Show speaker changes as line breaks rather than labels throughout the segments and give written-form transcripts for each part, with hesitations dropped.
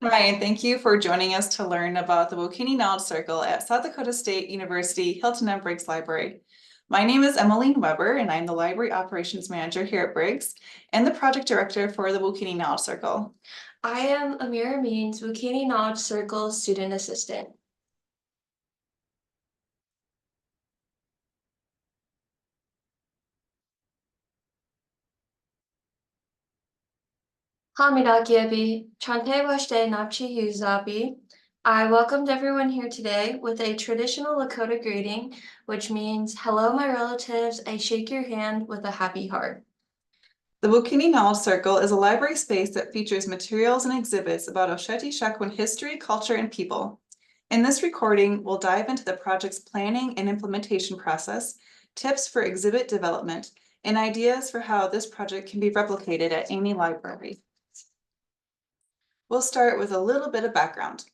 Hi, and thank you for joining us to learn about the Wokini Knowledge Circle at South Dakota State University Hilton and Briggs Library. My name is Emmeline Weber, and I'm the Library Operations Manager here at Briggs and the Project Director for the Wokini Knowledge Circle.
I am Amira Means, Wokini Knowledge Circle Student Assistant. Hamidakiabi, Chante Washte Napchi Yuzabi. I welcomed everyone here today with a traditional Lakota greeting, which means, hello, my relatives, I shake your hand with a happy heart.
The Wokini Knowledge Circle is a library space that features materials and exhibits about Oceti Sakowin history, culture, and people. In this recording, we'll dive into the project's planning and implementation process, tips for exhibit development, and ideas for how this project can be replicated at any library. We'll start with a little bit of background.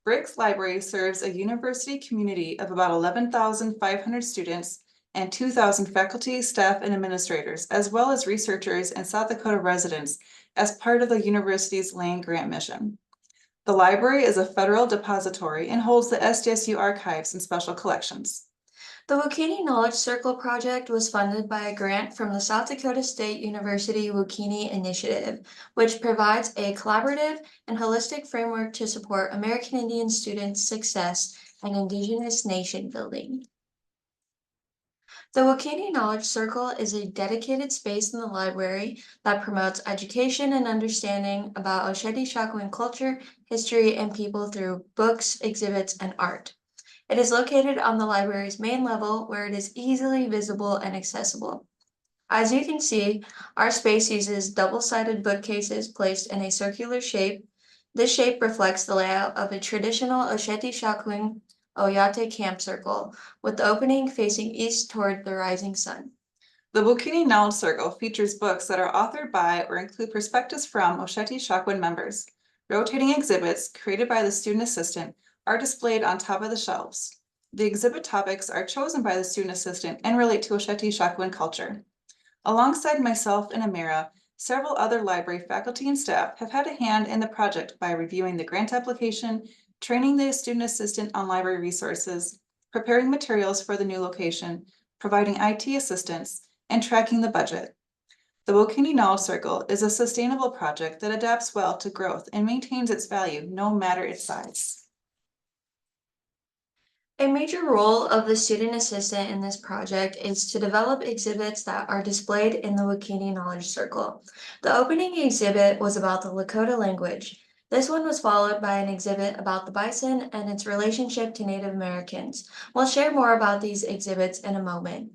Briggs Library serves a university community of about 11,500 students and 2,000 faculty, staff, and administrators, as well as researchers and South Dakota residents as part of the university's land grant mission. The library is a federal depository and holds the SDSU archives and special collections.
The Wokini Knowledge Circle project was funded by a grant from the South Dakota State University Wokini Initiative, which provides a collaborative and holistic framework to support American Indian students' success and Indigenous nation building. The Wokini Knowledge Circle is a dedicated space in the library that promotes education and understanding about Oceti Sakowin culture, history, and people through books, exhibits, and art. It is located on the library's main level where it is easily visible and accessible. As you can see, our space uses double-sided bookcases placed in a circular shape. This shape reflects the layout of a traditional Oceti Sakowin Oyate camp circle, with the opening facing east toward the rising sun.
The Wokini Knowledge Circle features books that are authored by or include perspectives from Oceti Sakowin members. Rotating exhibits created by the student assistant are displayed on top of the shelves. The exhibit topics are chosen by the student assistant and relate to Oceti Sakowin culture. Alongside myself and Amira, several other library faculty and staff have had a hand in the project by reviewing the grant application, training the student assistant on library resources, preparing materials for the new location, providing IT assistance, and tracking the budget. The Wokini Knowledge Circle is a sustainable project that adapts well to growth and maintains its value no matter its size.
A major role of the student assistant in this project is to develop exhibits that are displayed in the Wokini Knowledge Circle. The opening exhibit was about the Lakota language. This one was followed by an exhibit about the bison and its relationship to Native Americans. We'll share more about these exhibits in a moment.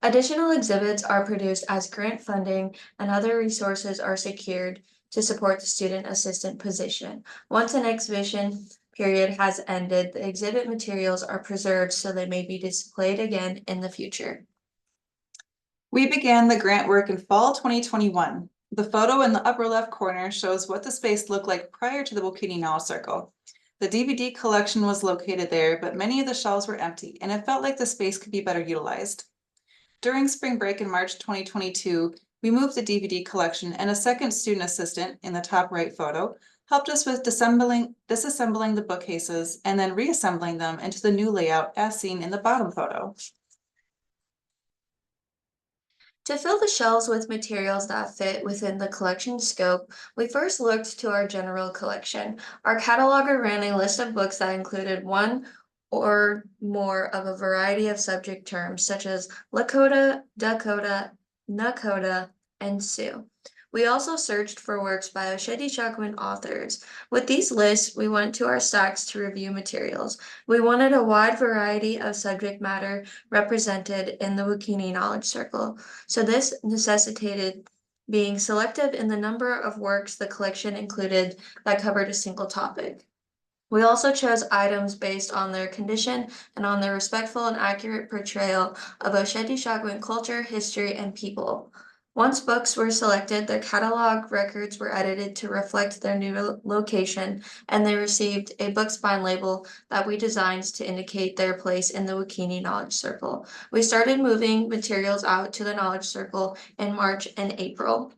Additional exhibits are produced as grant funding and other resources are secured to support the student assistant position. Once an exhibition period has ended, the exhibit materials are preserved so they may be displayed again in the future.
We began the grant work in fall 2021. The photo in the upper left corner shows what the space looked like prior to the Wokini Knowledge Circle. The DVD collection was located there, but many of the shelves were empty, and it felt like the space could be better utilized. During spring break in March 2022, we moved the DVD collection, and a second student assistant in the top right photo helped us with disassembling the bookcases and then reassembling them into the new layout as seen in the bottom photo.
To fill the shelves with materials that fit within the collection scope, we first looked to our general collection. Our cataloger ran a list of books that included one or more of a variety of subject terms, such as Lakota, Dakota, Nakota, and Sioux. We also searched for works by Oceti Sakowin authors. With these lists, we went to our stacks to review materials. We wanted a wide variety of subject matter represented in the Wokini Knowledge Circle, so this necessitated being selective in the number of works the collection included that covered a single topic. We also chose items based on their condition and on their respectful and accurate portrayal of Oceti Sakowin culture, history, and people. Once books were selected, their catalog records were edited to reflect their new location, and they received a bookspine label that we designed to indicate their place in the Wokini Knowledge Circle. We started moving materials out to the Knowledge Circle in March and April.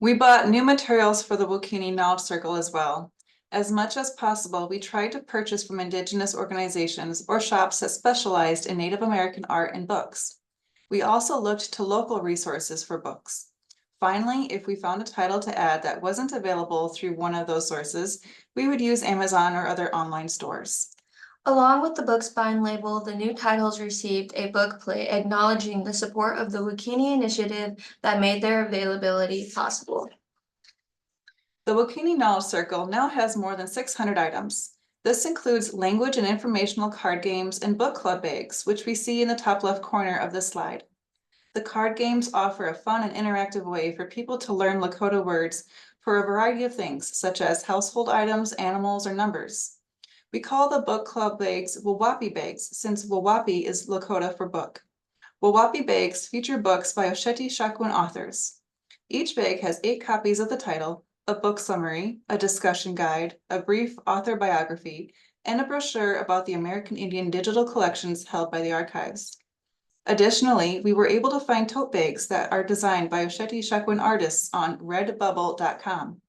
We bought new materials for the Wokini Knowledge Circle as well. As much as possible, we tried to purchase from Indigenous organizations or shops that specialized in Native American art and books. We also looked to local resources for books. Finally, if we found a title to add that wasn't available through one of those sources, we would use Amazon or other online stores.
Along with the book's spine label, the new titles received a bookplate acknowledging the support of the Wokini initiative that made their availability possible.
The Wokini Knowledge Circle now has more than 600 items. This includes language and informational card games and book club bags, which we see in the top left corner of this slide. The card games offer a fun and interactive way for people to learn Lakota words for a variety of things, such as household items, animals, or numbers. We call the book club bags Wawapi bags, since Wawapi is Lakota for book. Wawapi bags feature books by Oceti Sakowin authors. Each bag has 8 copies of the title, a book summary, a discussion guide, a brief author biography, and a brochure about the American Indian digital collections held by the archives. Additionally, we were able to find tote bags that are designed by Oceti Sakowin artists on redbubble.com.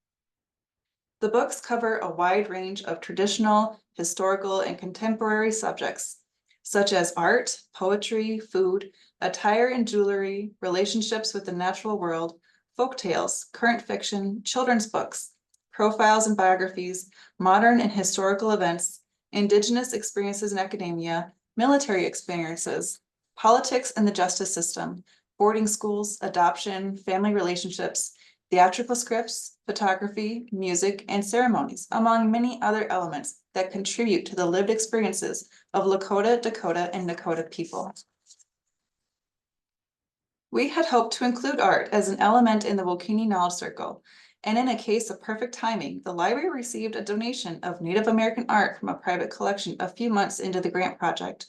The books cover a wide range of traditional, historical, and contemporary subjects, such as art, poetry, food, attire and jewelry, relationships with the natural world, folk tales, current fiction, children's books, profiles and biographies, modern and historical events, Indigenous experiences in academia, military experiences, politics and the justice system, boarding schools, adoption, family relationships, theatrical scripts, photography, music, and ceremonies, among many other elements that contribute to the lived experiences of Lakota, Dakota, and Nakota people. We had hoped to include art as an element in the Wokini Knowledge Circle, and in a case of perfect timing, the library received a donation of Native American art from a private collection a few months into the grant project.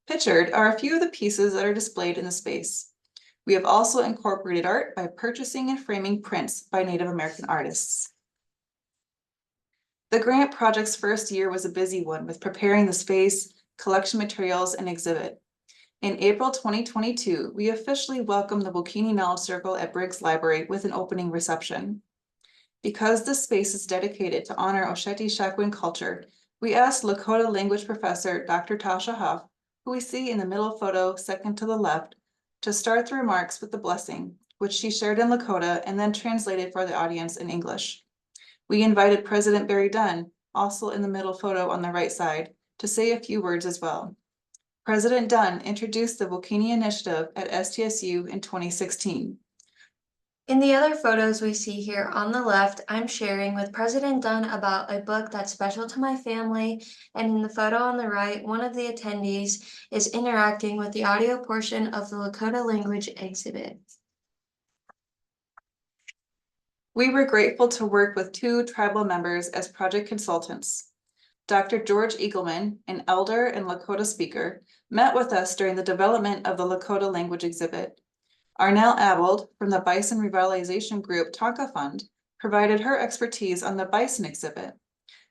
Pictured are a few of the pieces that are displayed in the space. We have also incorporated art by purchasing and framing prints by Native American artists. The grant project's first year was a busy one with preparing the space, collection materials, and exhibit. In April 2022, we officially welcomed the Wokini Knowledge Circle at Briggs Library with an opening reception. Because this space is dedicated to honor Oceti Sakowin culture, we asked Lakota language professor Dr. Tasha Huff, who we see in the middle photo second to the left, to start the remarks with the blessing, which she shared in Lakota and then translated for the audience in English. We invited President Barry Dunn, also in the middle photo on the right side, to say a few words as well. President Dunn introduced the Wokini Initiative at STSU in 2016.
In the other photos we see here on the left, I'm sharing with President Dunn about a book that's special to my family, and in the photo on the right, one of the attendees is interacting with the audio portion of the Lakota language exhibit.
We were grateful to work with 2 tribal members as project consultants. Dr. George Eagleman, an elder and Lakota speaker, met with us during the development of the Lakota language exhibit. Arnell Abold from the Bison Revitalization Group Tonka Fund provided her expertise on the bison exhibit.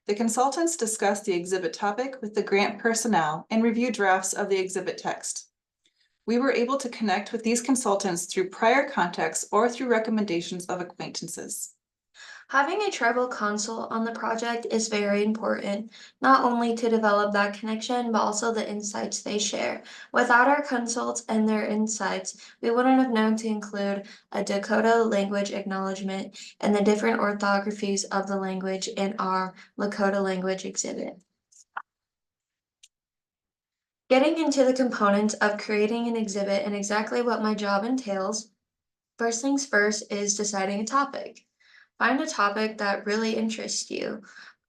The consultants discussed the exhibit topic with the grant personnel and reviewed drafts of the exhibit text. We were able to connect with these consultants through prior contacts or through recommendations of acquaintances.
Having a tribal consult on the project is very important, not only to develop that connection, but also the insights they share. Without our consults and their insights, we wouldn't have known to include a Dakota language acknowledgement and the different orthographies of the language in our Lakota language exhibit. Getting into the components of creating an exhibit and exactly what my job entails, first things first is deciding a topic. Find a topic that really interests you.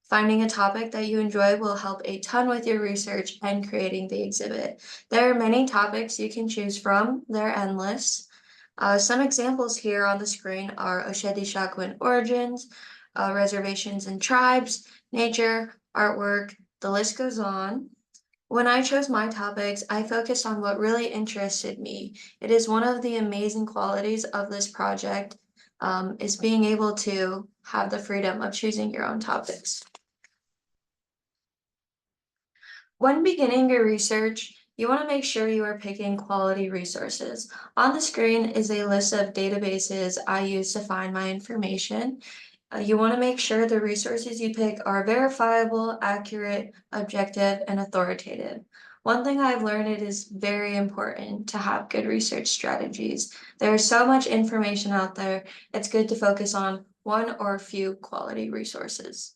Finding a topic that you enjoy will help a ton with your research and creating the exhibit. There are many topics you can choose from. They're endless. Some examples here on the screen are Oceti Sakowin origins, reservations and tribes, nature, artwork, the list goes on. When I chose my topics, I focused on what really interested me. It is one of the amazing qualities of this project, is being able to have the freedom of choosing your own topics. When beginning your research, You want to make sure you are picking quality resources. On the screen is a list of databases I use to find my information. You want to make sure the resources you pick are verifiable, accurate, objective, and authoritative. One thing I've learned, it is very important to have good research strategies. There is so much information out there, it's good to focus on one or a few quality resources.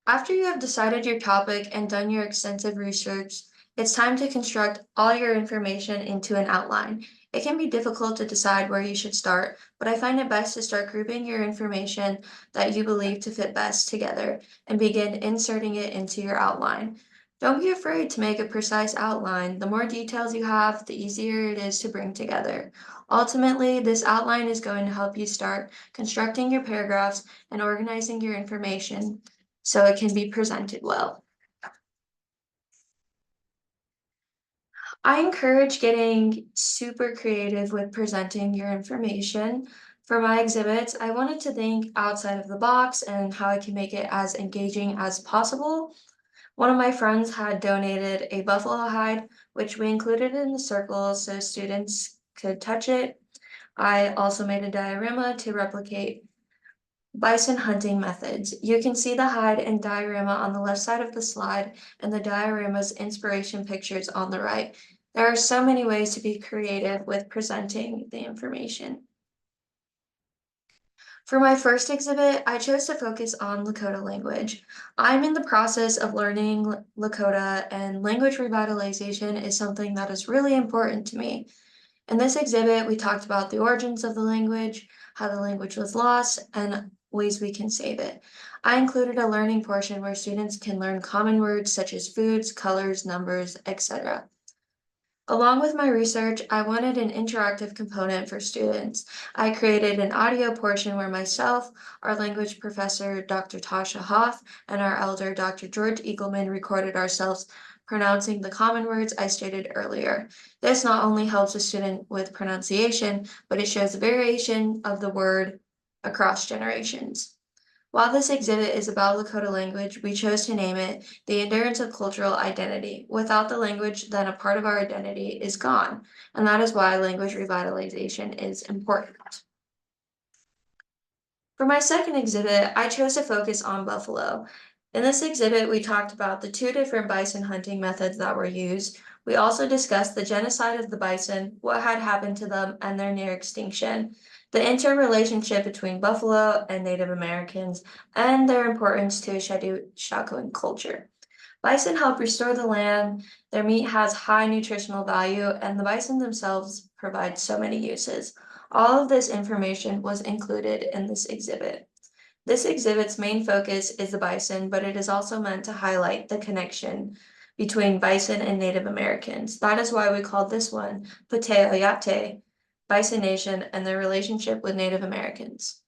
After you have decided your topic and done your extensive research, it's time to construct all your information into an outline. It can be difficult to decide where you should start, but I find it best to start grouping your information that you believe to fit best together and begin inserting it into your outline. Don't be afraid to make a precise outline. The more details you have, the easier it is to bring together. Ultimately, this outline is going to help you start constructing your paragraphs and organizing your information so it can be presented well. I encourage getting super creative with presenting your information. For my exhibits, I wanted to think outside of the box and how I can make it as engaging as possible. One of my friends had donated a buffalo hide, which we included in the circle so students could touch it. I also made a diorama to replicate bison hunting methods. You can see the hide and diorama on the left side of the slide and the diorama's inspiration pictures on the right. There are so many ways to be creative with presenting the information. For my first exhibit, I chose to focus on Lakota language. I'm in the process of learning Lakota, and language revitalization is something that is really important to me. In this exhibit, we talked about the origins of the language, how the language was lost, and ways we can save it. I included a learning portion where students can learn common words such as foods, colors, numbers, etc. Along with my research, I wanted an interactive component for students. I created an audio portion where myself, our language professor, Dr. Tasha Hoff, and our elder, Dr. George Eagleman, recorded ourselves pronouncing the common words I stated earlier. This not only helps a student with pronunciation, but it shows the variation of the word across generations. While this exhibit is about Lakota language, we chose to name it The Endurance of Cultural Identity. Without the language, then a part of our identity is gone, and that is why language revitalization is important. For my second exhibit, I chose to focus on buffalo. In this exhibit, we talked about the two different bison hunting methods that were used. We also discussed the genocide of the bison, what had happened to them, and their near extinction, the interrelationship between buffalo and Native Americans, and their importance to Oceti Sakowin culture. Bison help restore the land, their meat has high nutritional value, and the bison themselves provide so many uses. All of this information was included in this exhibit. This exhibit's main focus is the bison, but it is also meant to highlight the connection between bison and Native Americans. That is why we called this one Puteo Yate, Bison Nation and their relationship with Native Americans.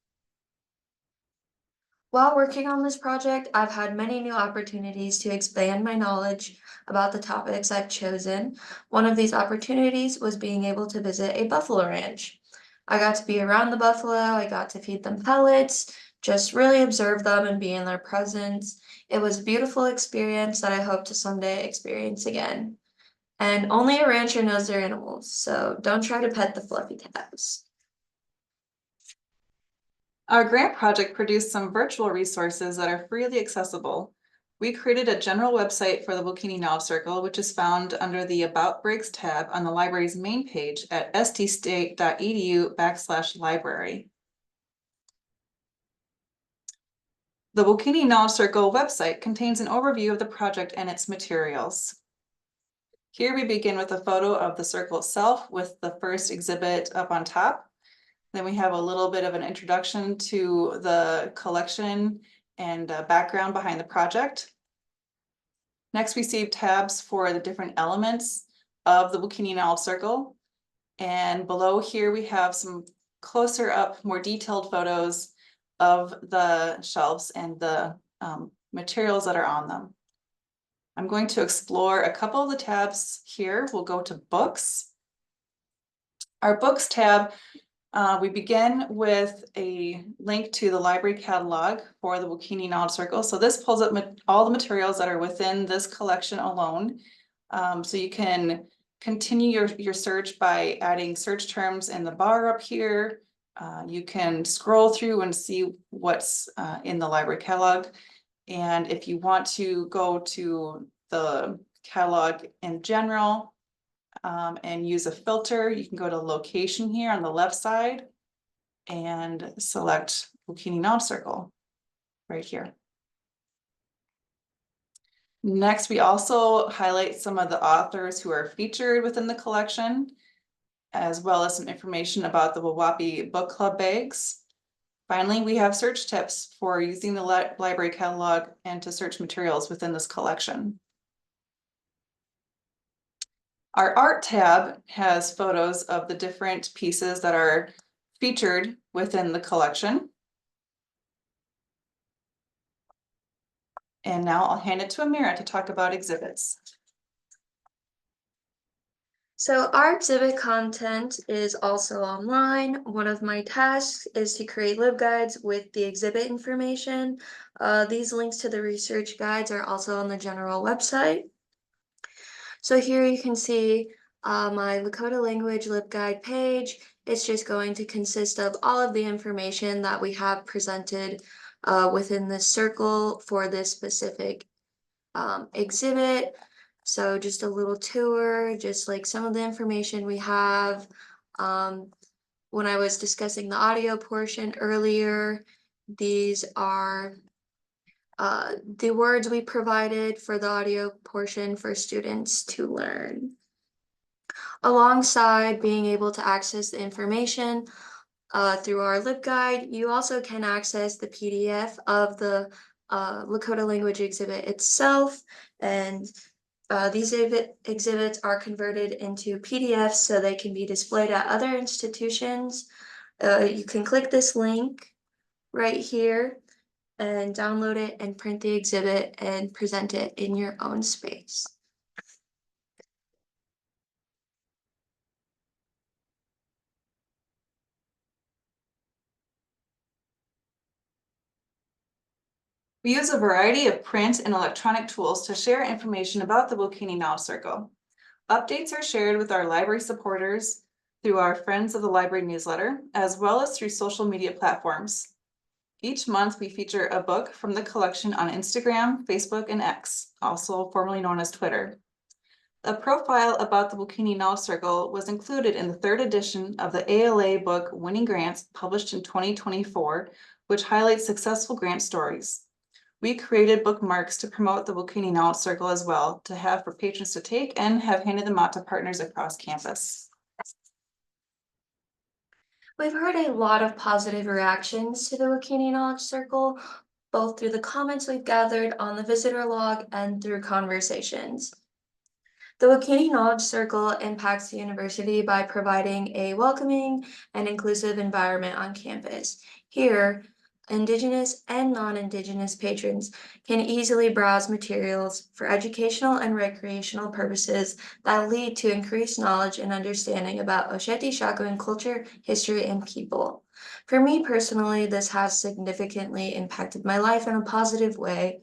While working on this project, I've had many new opportunities to expand my knowledge about the topics I've chosen. One of these opportunities was being able to visit a buffalo ranch. I got to be around the buffalo, I got to feed them pellets, just really observe them and be in their presence. It was a beautiful experience that I hope to someday experience again. And only a rancher knows their animals, so don't try to pet the fluffy tabs.
Our grant project produced some virtual resources that are freely accessible. We created a general website for the Wokini Knowledge Circle, which is found under the About Breaks tab on the library's main page at ststate.edu/library. The Wokini Knowledge Circle website contains an overview of the project and its materials. Here we begin with a photo of the circle itself with the first exhibit up on top. Then we have a little bit of an introduction to the collection and background behind the project. Next, we see tabs for the different elements of the Wokini Knowledge Circle. And below here, we have some closer up, more detailed photos of the shelves and the materials that are on them. I'm going to explore a couple of the tabs here. We'll go to books. Our books tab, we begin with a link to the library catalog for the Wokini Knowledge Circle. So this pulls up all the materials that are within this collection alone. So you can continue your search by adding search terms in the bar up here. You can scroll through and see what's in the library catalog. And if you want to go to the catalog in general and use a filter, you can go to location here on the left side and select Wokini Knowledge Circle right here. Next, we also highlight some of the authors who are featured within the collection, as well as some information about the Wawapi Book Club bags. Finally, we have search tips for using the library catalog and to search materials within this collection. Our art tab has photos of the different pieces that are featured within the collection. And now I'll hand it to Amira to talk about exhibits.
So our exhibit content is also online. One of my tasks is to create LibGuides with the exhibit information. These links to the research guides are also on the general website. So here you can see my Lakota language LibGuide page. It's just going to consist of all of the information that we have presented within this circle for this specific exhibit. So just a little tour, just like some of the information we have. When I was discussing the audio portion earlier, these are the words we provided for the audio portion for students to learn. Alongside being able to access the information through our LibGuide, you also can access the PDF of the Lakota language exhibit itself, and these exhibits are converted into PDFs so they can be displayed at other institutions. You can click this link right here and download it and print the exhibit and present it in your own space.
We use a variety of print and electronic tools to share information about the Wokini Knowledge Circle. Updates are shared with our library supporters through our Friends of the Library newsletter, as well as through social media platforms. Each month, we feature a book from the collection on Instagram, Facebook, and X, also formerly known as Twitter. A profile about the Wokini Knowledge Circle was included in the 3rd edition of the ALA book Winning Grants, published in 2024, which highlights successful grant stories. We created bookmarks to promote the Wokini Knowledge Circle as well, to have for patrons to take, and have handed them out to partners across campus.
We've heard a lot of positive reactions to the Wokini Knowledge Circle, both through the comments we've gathered on the visitor log and through conversations. The Wokini Knowledge Circle impacts the university by providing a welcoming and inclusive environment on campus. Here, Indigenous and non-Indigenous patrons can easily browse materials for educational and recreational purposes that lead to increased knowledge and understanding about Oceti Sakowin culture, history, and people. For me personally, this has significantly impacted my life in a positive way.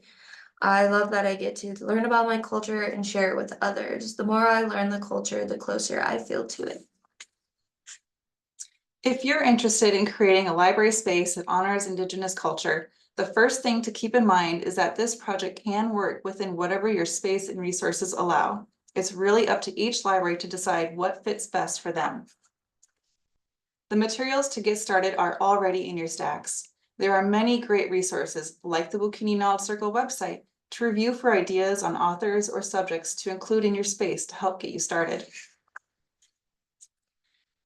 I love that I get to learn about my culture and share it with others. The more I learn the culture, the closer I feel to it.
If you're interested in creating a library space that honors Indigenous culture, the first thing to keep in mind is that this project can work within whatever your space and resources allow. It's really up to each library to decide what fits best for them. The materials to get started are already in your stacks. There are many great resources, like the Wokini Knowledge Circle website, to review for ideas on authors or subjects to include in your space to help get you started.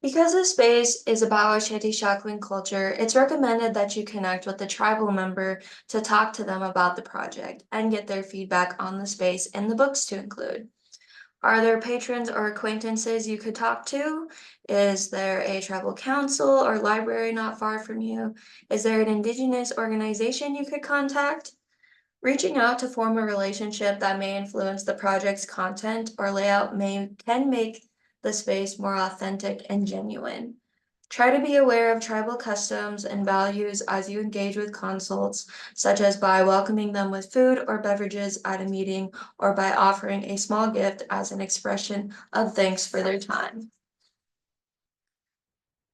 Because the space is about Oceti Sakowin culture, it's recommended that you connect with the tribal member to talk to them about the project and get their feedback on the space and the books to include. Are there patrons or acquaintances you could talk to? Is there a tribal council or library not far from you? Is there an Indigenous organization you could contact? Reaching out to form a relationship that may influence the project's content or layout can make the space more authentic and genuine. Try to be aware of tribal customs and values as you engage with consults, such as by welcoming them with food or beverages at a meeting or by offering a small gift as an expression of thanks for their time.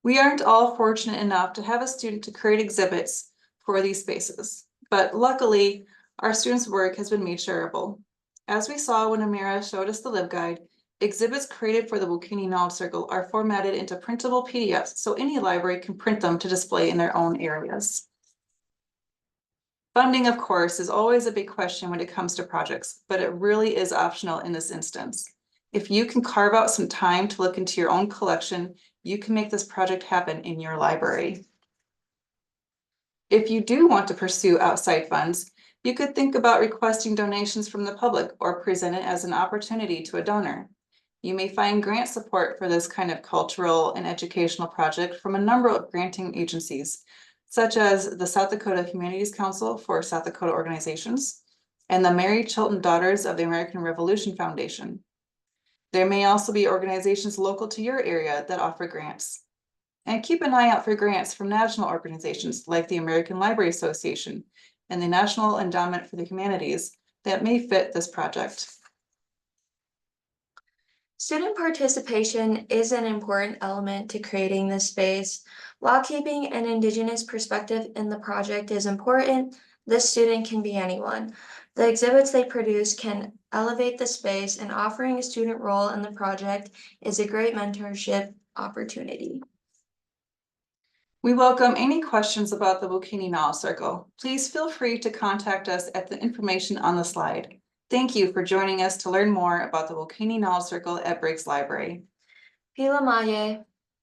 We aren't all fortunate enough to have a student to create exhibits for these spaces, but luckily, our students' work has been made shareable. As we saw when Amira showed us the LibGuide, exhibits created for the Wokini Knowledge Circle are formatted into printable PDFs, so any library can print them to display in their own areas. Funding, of course, is always a big question when it comes to projects, but it really is optional in this instance. If you can carve out some time to look into your own collection, you can make this project happen in your library. If you do want to pursue outside funds, you could think about requesting donations from the public or present it as an opportunity to a donor. You may find grant support for this kind of cultural and educational project from a number of granting agencies, such as the South Dakota Humanities Council for South Dakota Organizations and the Mary Chilton Daughters of the American Revolution Foundation. There may also be organizations local to your area that offer grants. And keep an eye out for grants from national organizations like the American Library Association and the National Endowment for the Humanities that may fit this project.
Student participation is an important element to creating this space. While keeping an Indigenous perspective in the project is important, this student can be anyone. The exhibits they produce can elevate the space, and offering a student role in the project is a great mentorship opportunity.
We welcome any questions about the Wokini Knowledge Circle. Please feel free to contact us at the information on the slide. Thank you for joining us to learn more about the Wokini Knowledge Circle at Briggs Library.
Pila Maye.